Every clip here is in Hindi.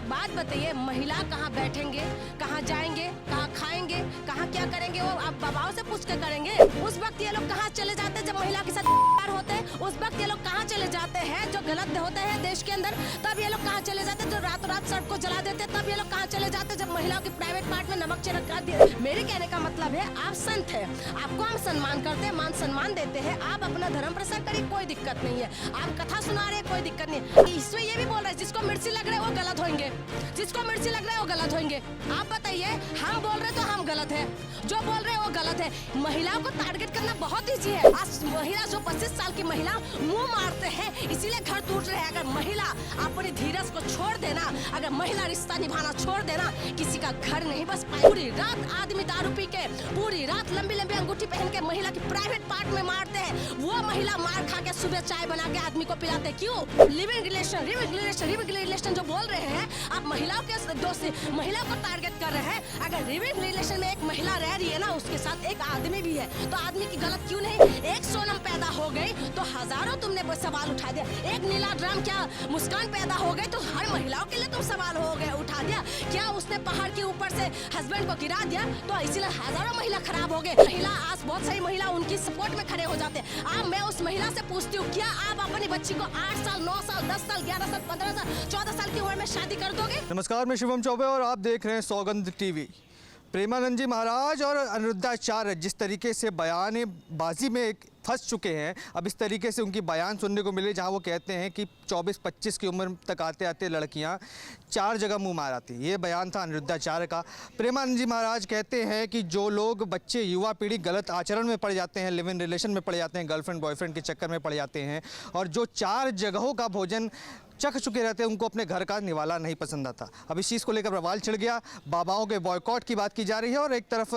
बात बताइए, महिला कहाँ बैठेंगे, कहाँ जाएंगे, कहाँ खाएंगे, कहाँ क्या करेंगे, वो आप बाबाओं से पूछ कर करेंगे। उस वक्त ये लोग कहाँ चले जाते हैं जब महिला के साथ होते हैं। उस वक्त ये लोग कहाँ चले जाते हैं जो गलत होते हैं देश के अंदर। तब ये लोग कहाँ चले जाते हैं जो रातों रात सड़क को जला देते हैं। तब ये लोग कहाँ चले जाते हैं जब महिलाओं की प्राइवेट पार्ट में नमक छिड़क दिया। मेरे कहने का मतलब है, आप संत है, आपको हम सम्मान करते हैं, मान सम्मान देते हैं, आप अपना धर्म प्रसार करिए, कोई दिक्कत नहीं है। आप कथा सुना रहे हैं, कोई दिक्कत नहीं है। इसमें ये भी बोल रहे हैं जिसको मिर्ची लग रहा है वो गलत होंगे, जिसको मिर्ची लग रहा है वो गलत होंगे। आप बताइए, हम बोल रहे तो हम गलत है, जो बोल रहे हैं वो गलत है। महिलाओं को टारगेट करना बहुत ईजी है। आज महिला जो 25 साल की महिला मुंह मारते हैं, इसीलिए घर टूट रहे हैं। अगर महिला अपनी धीरज को छोड़ देना, अगर महिला रिश्ता निभाना छोड़ देना, किसी का घर नहीं बस पाए। पूरी रात आदमी दारू पी के, पूरी रात लंबी लंबी अंगूठी पहन के महिला की प्राइवेट पार्ट में मारते हैं। वो महिला मार खा के सुबह चाय बना के आदमी को पिलाते। क्यों? लिविंग रिलेशन जो बोल रहे हैं, आप महिलाओं के दोषी, महिला को टारगेट कर रहे हैं। अगर लिविंग रिलेशन में एक महिला रह रही है ना, उसके साथ एक आदमी भी है, तो आदमी की गलत क्यों नहीं? एक सोनम पैदा हो गई तो हजारों तुमने सवाल उठा दिया। एक नीला ड्राम क्या मुस्कान पैदा हो गई तो हर महिलाओं के लिए तुम सवाल हो गए उठा दिया। क्या उसने पहाड़ के ऊपर से हस्बैंड को गिरा दिया तो इसीलिए हजारों महिला खराब हो गए। महिला आज बहुत सारी महिला उनकी सपोर्ट में खड़े हो जाते हैं। अब मैं उस महिला से पूछती हूँ, क्या आप अपनी बच्ची को 8 साल 9 साल 10 साल 11 साल 15 साल 14 साल की उम्र में शादी कर दोगे? नमस्कार, मैं शिवम चौबे और आप देख रहे हैं सौगंध टीवी। प्रेमानंद जी महाराज और अनिरुद्धाचार्य जिस तरीके से बयानबाजी में फंस चुके हैं, अब इस तरीके से उनकी बयान सुनने को मिले जहां वो कहते हैं कि 24-25 की उम्र तक आते आते लड़कियां 4 जगह मुंह मार आती। ये बयान था अनिरुद्धाचार्य का। प्रेमानंद जी महाराज कहते हैं कि जो लोग बच्चे, युवा पीढ़ी गलत आचरण में पड़ जाते हैं, लिव इन रिलेशन में पड़ जाते हैं, गर्लफ्रेंड बॉयफ्रेंड के चक्कर में पड़ जाते हैं, और जो 4 जगहों का भोजन चख चुके रहते हैं, उनको अपने घर का निवाला नहीं पसंद आता। अब इस चीज़ को लेकर बवाल छिड़ गया। बाबाओं के बॉयकॉट की बात की जा रही है और एक तरफ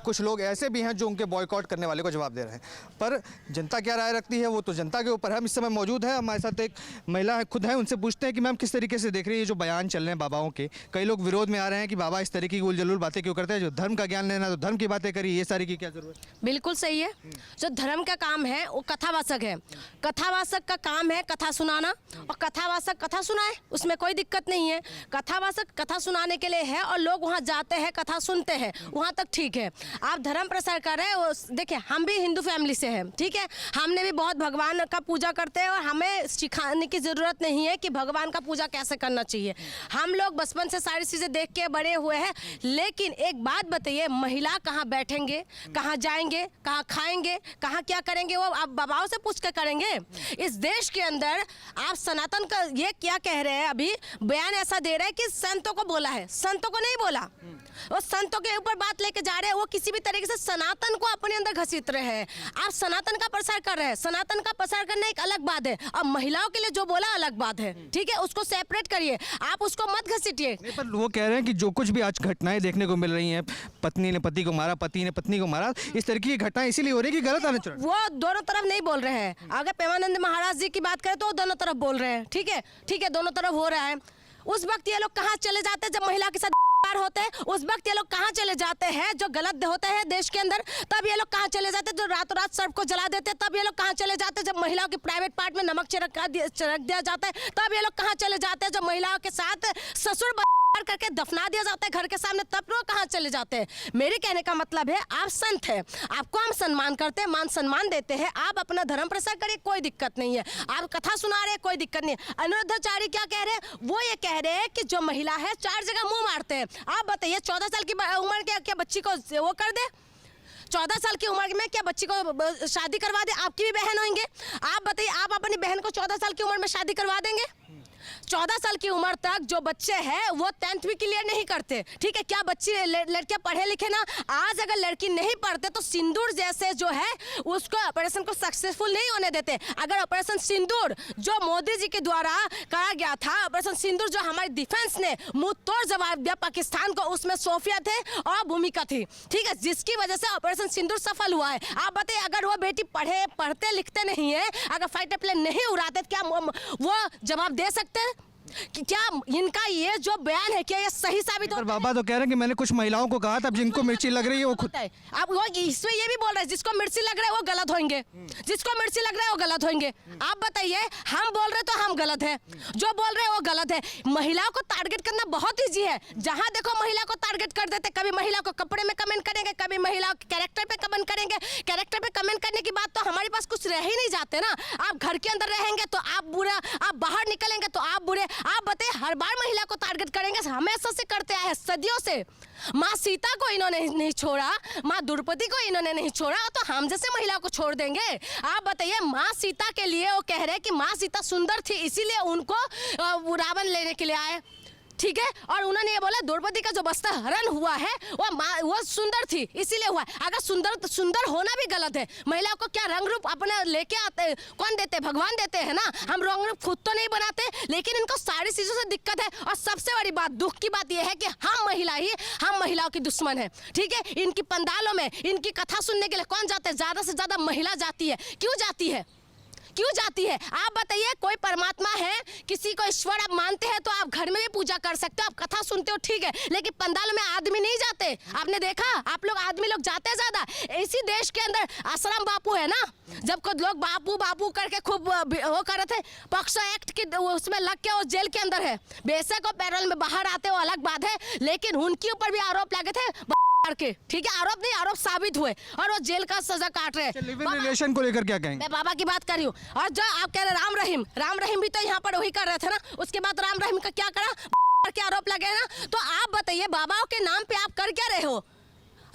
कुछ लोग ऐसे भी हैं जो उनके बॉयकॉट करने वाले को जवाब दे रहे हैं। पर जनता क्या राय रखती है वो तो जनता के ऊपर है। हम इस समय मौजूद है, हमारे साथ एक महिला खुद है, उनसे पूछते हैं कि मैम किस तरीके से देख रही है जो बयान चल रहे हैं बाबाओं के। कई लोग विरोध में आ रहे हैं कि बाबा इस तरीके की उलझुल बातें क्यों करते हैं, जो धर्म का ज्ञान लेना तो धर्म की बातें करिए, ये सारी की क्या जरूरत? बिल्कुल सही है। जो धर्म का काम है वो कथावाचक है। कथावाचक का काम है कथा सुनाना, और कथावाचक कथा सुनाए, उसमें कोई दिक्कत नहीं है। कथावाचक कथा सुनाने के लिए है और लोग वहाँ जाते हैं, कथा सुनते हैं, वहाँ तक ठीक है। आप धर्म प्रसार कर रहे हैं, देखिए हम भी हिंदू फैमिली से हैं, ठीक है, हमने भी बहुत भगवान का पूजा करते हैं और हमें सिखाने की ज़रूरत नहीं है कि भगवान का पूजा कैसे करना चाहिए। हम लोग बचपन से सारी चीज़ें देख के बड़े हुए हैं। लेकिन एक बात बताइए, महिला कहाँ बैठेंगे, कहाँ जाएंगे, कहाँ खाएंगे, कहाँ क्या करेंगे, वो आप बाबाओं से पूछ कर करेंगे। इस देश के अंदर आप सनातन का ये क्या कह रहे हैं, अभी बयान ऐसा दे रहे हैं कि संतों को बोला है, संतों को नहीं बोला। वो संतों के ऊपर बात लेके जा रहे हैं, वो किसी भी तरीके से सनातन को अपने अंदर घसीट रहे हैं। आप सनातन का प्रसार कर रहे हैं, सनातन का प्रसार करना एक अलग बात है, और महिलाओं के लिए जो बोला अलग बात है, ठीक है, उसको सेपरेट करिए, आप उसको मत घसीटिए। पर वो कह रहे हैं कि जो कुछ भी आज घटनाएं देखने को मिल रही हैं, पत्नी ने पति को मारा, पति ने पत्नी को मारा, इस तरह की घटनाएं इसीलिए हो रही है कि गलत आचरण। वो दोनों तरफ नहीं बोल रहे हैं। अगर प्रेमानंद महाराज जी की बात करें तो वो दोनों तरफ बोल रहे हैं, ठीक है, ठीक है, दोनों तरफ हो रहा है। उस वक्त ये लोग कहाँ चले जाते हैं जब महिला के साथ होते हैं? उस वक्त ये लोग कहाँ चले जाते हैं जो गलत होते हैं देश के अंदर? तब ये लोग कहाँ चले जाते हैं जो रातों रात सड़क को जला देते हैं? तब ये लोग कहाँ चले जाते हैं जब महिलाओं की प्राइवेट पार्ट में नमक छिड़क दिया जाता है? तब ये लोग कहाँ चले जाते हैं जो महिलाओं के साथ ससुर करके दफना दिया जाता है घर के सामने? तब लोग कहाँ चले जाते हैं? मेरे कहने का मतलब है, आप संत हैं, आपको हम सम्मान करते हैं, मान सम्मान देते हैं, आप अपना धर्म प्रसार करिए, कोई दिक्कत नहीं है। आप कथा सुना रहे हैं, कोई दिक्कत नहीं है। अनिरुद्धाचार्य क्या कह रहे हैं? वो ये कह रहे हैं कि जो महिला है 4 जगह मुंह मारते हैं। आप बताइए, 14 साल की उम्र के क्या बच्ची को वो कर दे? 14 साल की उम्र में क्या बच्ची को शादी करवा दे? आपकी भी बहन होंगे, आप बताइए, आप अपनी बहन को 14 साल की उम्र में शादी करवा देंगे? 14 साल की उम्र तक जो बच्चे हैं वो 10th भी क्लियर नहीं करते, ठीक है। क्या बच्ची लड़कियां पढ़े लिखे ना? आज अगर लड़की नहीं पढ़ते तो सिंदूर जैसे जो है उसको ऑपरेशन को सक्सेसफुल नहीं होने देते। अगर ऑपरेशन सिंदूर जो मोदी जी के द्वारा करा गया था, ऑपरेशन सिंदूर जो हमारी डिफेंस ने मुंह तोड़ जवाब दिया पाकिस्तान को, उसमें सोफिया थे और भूमिका थी, ठीक है, जिसकी वजह से ऑपरेशन सिंदूर सफल हुआ है। आप बताइए, अगर वो बेटी पढ़ते लिखते नहीं है, अगर फाइटर प्लेन नहीं उड़ाते, क्या वो जवाब दे सकते हैं? कि क्या इनका ये जो बयान है क्या ये सही साबित पर होता है? बाबा तो कह रहे हैं कि मैंने कुछ महिलाओं को कहा था, अब जिनको मिर्ची लग रही है वो खुद। आप वो इसमें ये भी बोल रहे हैं जिसको मिर्ची लग रहा है वो गलत होंगे, जिसको मिर्ची लग रहा है वो गलत होंगे। आप बताइए, हम बोल रहे तो हम गलत है, जो बोल रहे हैं वो गलत है। महिलाओं को टारगेट करना बहुत ईजी है, जहां देखो महिला को टारगेट कर देते। कभी महिला को कपड़े में कमेंट करेंगे, कभी महिला के कैरेक्टर पे कमेंट करेंगे। कैरेक्टर पे कमेंट करने की बात तो हमारे पास कुछ रह ही नहीं जाते ना। आप घर के अंदर रहेंगे तो आप बुरा, आप बाहर निकलेंगे तो आप बुरे। आप बताइए, हर बार महिला को टारगेट करेंगे, हमेशा से करते आए हैं, सदियों से। माँ सीता को इन्होंने नहीं छोड़ा, माँ द्रौपदी को इन्होंने नहीं छोड़ा, तो हम जैसे महिला को छोड़ देंगे? आप बताइए, माँ सीता के लिए वो कह रहे हैं कि माँ सीता सुंदर थी इसीलिए उनको रावण लेने के लिए आए, ठीक है। और उन्होंने ये बोला द्रौपदी का जो वस्त्र हरण हुआ है वो सुंदर थी इसीलिए हुआ। अगर सुंदर होना भी गलत है, महिला को क्या रंग रूप अपने लेके आते कौन देते? भगवान देते हैं ना। हम रंग रूप खुद तो नहीं बनाते, लेकिन इनको सारी चीजों से दिक्कत है। और सबसे बड़ी बात, दुख की बात यह है कि हम महिलाओं की दुश्मन है, ठीक है। इनकी पंडालों में इनकी कथा सुनने के लिए कौन जाते हैं? ज्यादा से ज्यादा महिला जाती है। क्यों जाती है? क्यों जाती है? आप बताइए, कोई परमात्मा है, किसी को ईश्वर आप मानते हैं तो आप घर में भी पूजा कर सकते हो, आप कथा सुनते हो, ठीक है, लेकिन पंडाल में आदमी नहीं जाते। आपने देखा? आप लोग आदमी लोग जाते हैं ज्यादा। इसी देश के अंदर आश्रम बापू है ना, जब कुछ लोग बापू बापू करके खूब वो कर रहे थे, पॉक्सो एक्ट की उसमें लग के वो जेल के अंदर है। बेशक वो पैरोल में बाहर आते, वो अलग बात है, लेकिन उनके ऊपर भी आरोप लगे थे के, ठीक है। आरोप नहीं, आरोप साबित हुए और वो जेल का सजा काट रहे हैं। लिव इन रिलेशन को लेकर क्या कहेंगे? मैं बाबा की बात कर रही हूँ। और जो आप कह रहे राम रहीम भी तो यहाँ पर वही कर रहे थे ना। उसके बाद राम रहीम का क्या करा के आरोप लगे ना। तो आप बताइए, बाबाओं के नाम पे आप कर क्या रहे हो?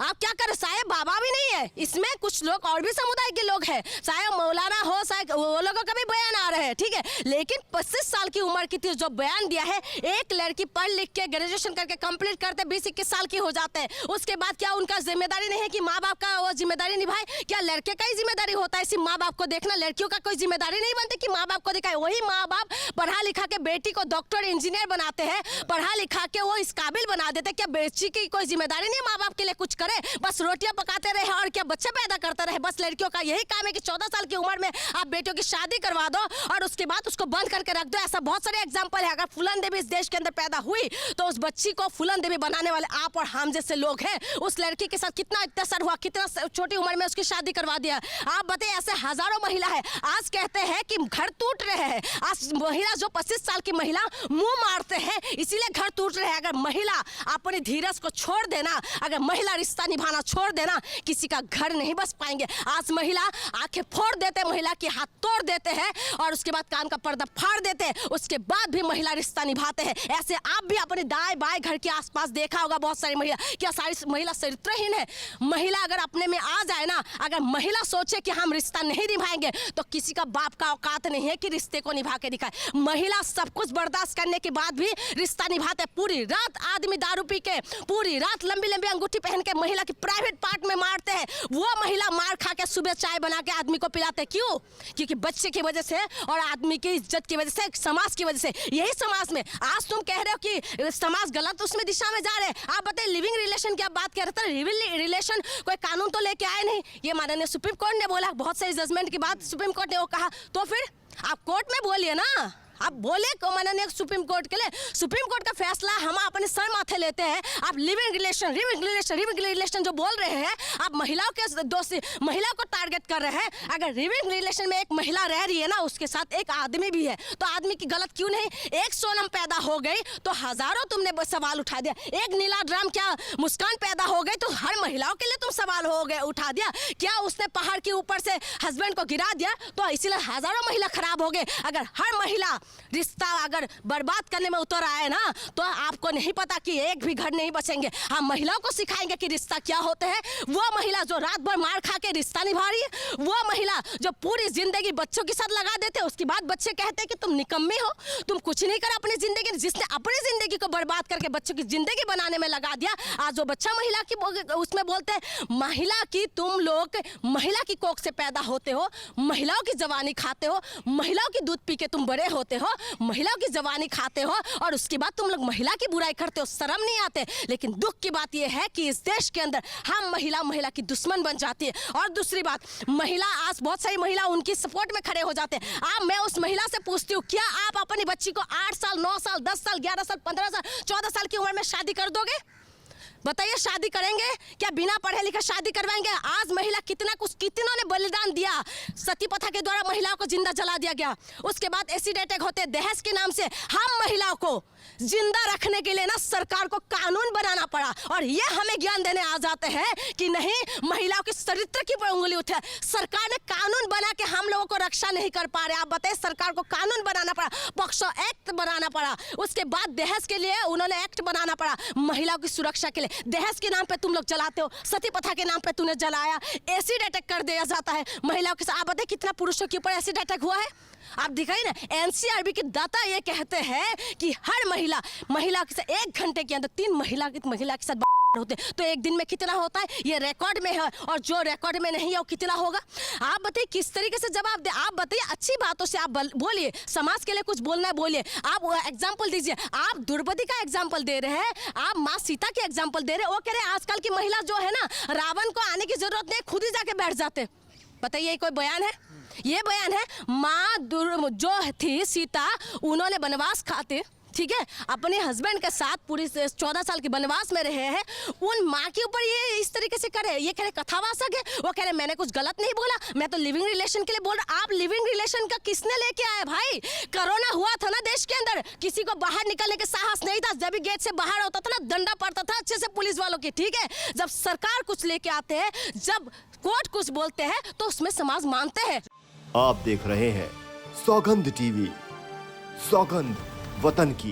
आप क्या कर? शायद बाबा भी नहीं है इसमें, कुछ लोग और भी समुदाय के लोग हैं, शायद मौलाना हो, शायद वो लोगों का भी बयान आ रहे हैं, ठीक है। लेकिन 25 साल की उम्र की थी जो बयान दिया है, एक लड़की पढ़ लिख के ग्रेजुएशन करके कंप्लीट करते 20-21 साल की हो जाते हैं, उसके बाद क्या उनका जिम्मेदारी नहीं है कि माँ बाप का वो जिम्मेदारी निभाए? क्या लड़के का ही जिम्मेदारी होता है सिर्फ माँ बाप को देखना? लड़कियों का कोई जिम्मेदारी नहीं बनती कि माँ बाप को दिखाए? वही माँ बाप पढ़ा लिखा के बेटी को डॉक्टर इंजीनियर बनाते हैं, पढ़ा लिखा के वो इस काबिल बना देते। क्या बेटी की कोई जिम्मेदारी नहीं माँ बाप के लिए कुछ करे? बस रोटियां पकाते रहे और क्या बच्चे पैदा करते रहे? बस लड़कियों का यही काम है कि 14 साल की उम्र में आप बेटियों की शादी करवा दो और उसके बाद उसको बंद करके रख दो। ऐसा बहुत सारे एग्जांपल है। अगर फूलन देवी इस देश के अंदर पैदा हुई तो उस बच्ची को फूलन देवी बनाने वाले आप और हम जैसे लोग हैं। उस लड़की के साथ कितना अत्याचार हुआ, कितना छोटी उम्र में उसकी शादी करवा दिया। आप बताइए, ऐसे हजारों महिला है। आज कहते हैं कि घर टूट रहे हैं। आज महिला जो 25 साल की महिला मुंह मारते हैं इसीलिए घर टूट रहे हैं। अगर महिला अपनी धीरज को छोड़ देना, अगर महिला रिश्ता निभाना छोड़ देना, किसी का घर नहीं बस पाएंगे। आज महिला आंखें फोड़ देते, महिला के हाथ तोड़ देते हैं और उसके बाद कान का पर्दा फाड़ देते हैं, उसके बाद भी महिला रिश्ता निभाते हैं। ऐसे आप भी अपने दाएं बाएं घर के आसपास देखा होगा बहुत सारी महिला। क्या सारी महिला चरित्रहीन है? महिला अगर अपने में आ जाए ना, अगर महिला सोचे कि हम रिश्ता नहीं निभाएंगे तो किसी का बाप का औकात नहीं है कि रिश्ते को निभा के दिखाए। महिला सब कुछ बर्दाश्त करने के बाद भी रिश्ता निभाते। पूरी रात आदमी दारू पी के, पूरी रात लंबी लंबी अंगूठी पहन के महिला की प्राइवेट पार्ट में मारते हैं। वो महिला मार खा के सुबह चाय बना के आदमी को पिलाते। क्यों? क्योंकि बच्चे की वजह से और आदमी की इज्जत की वजह से, समाज की वजह से। यही समाज में आज तुम कह रहे हो कि समाज गलत उसमें दिशा में जा रहे हैं। आप बताइए, लिविंग रिलेशन की आप बात कर रहे थे, लिविंग रिलेशन कोई कानून तो लेके आए नहीं। ये माननीय सुप्रीम कोर्ट ने बोला, बहुत सारी जजमेंट के बाद सुप्रीम कोर्ट ने वो कहा। तो फिर आप कोर्ट में बोलिए ना, आप बोले को माननीय सुप्रीम कोर्ट के लिए। सुप्रीम कोर्ट का फैसला हम अपने सर माथे लेते हैं। आप लिविंग रिलेशन जो बोल रहे हैं, आप महिलाओं के दोषी, महिलाओं को टारगेट कर रहे हैं। अगर लिविंग रिलेशन में एक महिला रह रही है ना, उसके साथ एक आदमी भी है, तो आदमी की गलत क्यों नहीं? एक सोनम पैदा हो गई तो हजारों तुमने सवाल उठा दिया। एक नीला ड्राम क्या मुस्कान पैदा हो गई तो हर महिलाओं के लिए तुम सवाल हो गए उठा दिया। क्या उसने पहाड़ के ऊपर से हस्बैंड को गिरा दिया तो इसीलिए हजारों महिला खराब हो गए? अगर हर महिला रिश्ता अगर बर्बाद करने में उतर आए ना, तो आपको नहीं पता कि एक भी घर नहीं बचेंगे। हम महिलाओं को सिखाएंगे कि रिश्ता क्या होते हैं। वो महिला जो रात भर मार खा के रिश्ता निभा रही है, वो महिला जो पूरी जिंदगी बच्चों के साथ लगा देते, उसके बाद बच्चे कहते हैं कि तुम निकम्मी हो, तुम कुछ नहीं कर अपनी जिंदगी। जिसने अपनी जिंदगी को बर्बाद करके बच्चों की जिंदगी बनाने में लगा दिया, आज वो बच्चा महिला की उसमें बोलते हैं महिला की, तुम लोग महिला की कोख से पैदा होते हो, महिलाओं की जवानी खाते हो, महिलाओं की दूध पी के तुम बड़े होते खाते हो, महिलाओं की जवानी खाते हो, और उसके बाद तुम लोग महिला की बुराई करते हो, शर्म नहीं आते। लेकिन दुख की बात यह है कि इस देश के अंदर हम महिला की दुश्मन बन जाती है। और दूसरी बात, महिला आज बहुत सारी महिला उनकी सपोर्ट में खड़े हो जाते हैं। अब मैं उस महिला से पूछती हूँ, क्या आप अपनी बच्ची को 8 साल, 9 साल, 10 साल, 11 साल, 15 साल, 14 साल की उम्र में शादी कर दोगे? बताइए, शादी करेंगे क्या? बिना पढ़े लिखे शादी करवाएंगे? आज महिला कितनों ने बलिदान दिया। सती प्रथा के द्वारा महिलाओं को जिंदा जला दिया गया। उसके बाद एसिड अटैक होते, दहेज के नाम से हम महिलाओं को जिंदा रखने के लिए ना सरकार को कानून बनाना पड़ा। और ये हमें ज्ञान देने आ जाते हैं कि नहीं, महिलाओं के चरित्र की पर उंगली उठे। सरकार ने कानून बना के हम लोगों को रक्षा नहीं कर पा रहे। आप बताइए, सरकार को कानून बनाना पड़ा, पॉक्सो एक्ट बनाना पड़ा। उसके बाद दहेज के लिए उन्होंने एक्ट बनाना पड़ा, महिलाओं की सुरक्षा के लिए। दहेज के नाम पे तुम लोग जलाते हो, सती प्रथा के नाम पे तूने जलाया, एसिड अटैक कर दिया जाता है महिलाओं के साथ। आप बताइए, कितना पुरुषों के ऊपर एसिड अटैक हुआ है? आप दिखाई ना, एनसीआरबी के दाता ये कहते हैं कि हर महिला के साथ 1 घंटे के अंदर 3 महिला के साथ होते, तो एक दिन में कितना होता है? ये रिकॉर्ड में है, और जो रिकॉर्ड में नहीं है वो कितना होगा? आप बताइए, किस तरीके से जवाब दे। आप बताइए, अच्छी बातों से आप बोलिए, समाज के लिए कुछ बोलना है बोलिए। आप एग्जाम्पल दीजिए। आप द्रौपदी का एग्जाम्पल दे रहे हैं, आप माँ सीता के एग्जाम्पल दे रहे हैं। वो कह रहे हैं आजकल की महिला जो है ना, रावण को आने की जरूरत नहीं, खुद ही जाके बैठ जाते। बताइए, ये कोई बयान है? ये बयान है। माँ जो थी सीता, उन्होंने वनवास खाते, ठीक है, अपने हस्बैंड के साथ पूरी 14 साल के वनवास में रहे हैं। उन माँ के ऊपर ये इस तरीके से करे, ये कह रहे कथावासक है। वो कह रहे मैंने कुछ गलत नहीं बोला, मैं तो लिविंग रिलेशन के लिए बोल रहा। आप लिविंग रिलेशन का किसने लेके आए भाई? कोरोना हुआ था ना देश के अंदर, किसी को बाहर निकलने के साहस नहीं था। जब भी गेट से बाहर होता था ना, डंडा पड़ता था अच्छे से पुलिस वालों की, ठीक है। जब सरकार कुछ लेके आते हैं, जब कोर्ट कुछ बोलते हैं, तो उसमें समाज मानते हैं। आप देख रहे हैं सौगंध टीवी, सौगंध वतन की।